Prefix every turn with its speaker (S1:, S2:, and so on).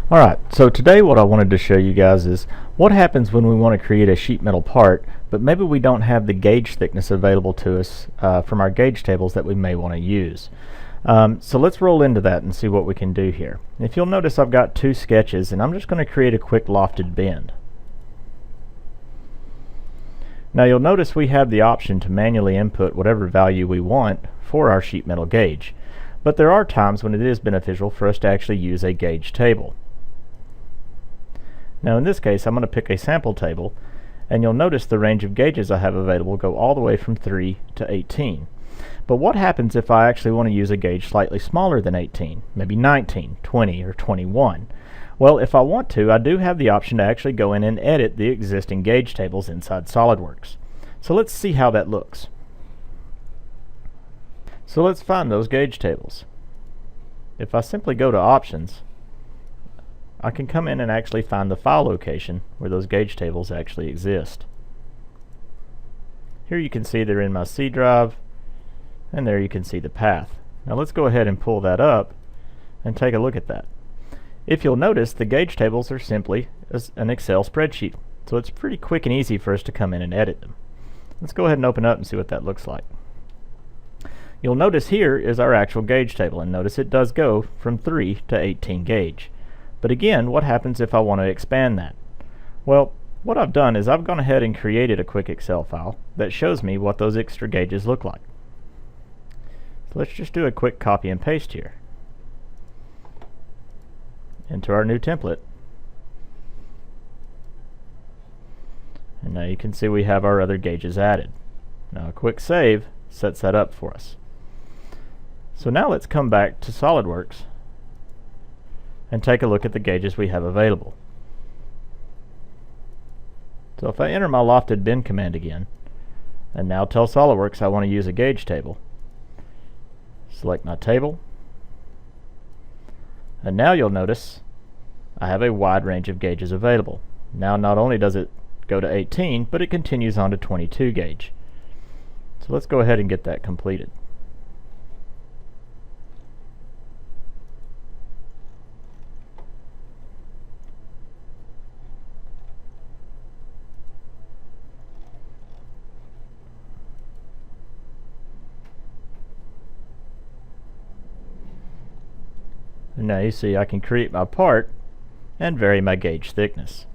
S1: Alright, so today what I wanted to show you guys is what happens when we want to create a sheet metal part, but maybe we don't have the gauge thickness available to us from our gauge tables that we may want to use. So let's roll into that and see what we can do here. If you'll notice, I've got two sketches, and I'm just going to create a quick lofted bend. Now you'll notice we have the option to manually input whatever value we want for our sheet metal gauge, but there are times when it is beneficial for us to actually use a gauge table. Now in this case I'm going to pick a sample table, and you'll notice the range of gauges I have available go all the way from 3 to 18. But what happens if I actually want to use a gauge slightly smaller than 18, maybe 19, 20, or 21? Well, if I want to, I do have the option to actually go in and edit the existing gauge tables inside SOLIDWORKS. So let's see how that looks. So let's find those gauge tables. If I simply go to Options, I can come in and actually find the file location where those gauge tables actually exist. Here you can see they're in my C drive, and there you can see the path. Now let's go ahead and pull that up and take a look at that. If you'll notice, the gauge tables are simply an Excel spreadsheet, so it's pretty quick and easy for us to come in and edit them. Let's go ahead and open up and see what that looks like. You'll notice here is our actual gauge table, and notice it does go from 3 to 18 gauge. But again, what happens if I want to expand that? Well, what I've done is I've gone ahead and created a quick Excel file that shows me what those extra gauges look like. So let's just do a quick copy and paste here into our new template. And now you can see we have our other gauges added. Now a quick save sets that up for us. So now let's come back to SOLIDWORKS and take a look at the gauges we have available. So if I enter my lofted bend command again, and now tell SOLIDWORKS I want to use a gauge table, select my table, and now you'll notice I have a wide range of gauges available. Now not only does it go to 18, but it continues on to 22 gauge. So let's go ahead and get that completed. And now you see I can create my part and vary my gauge thickness.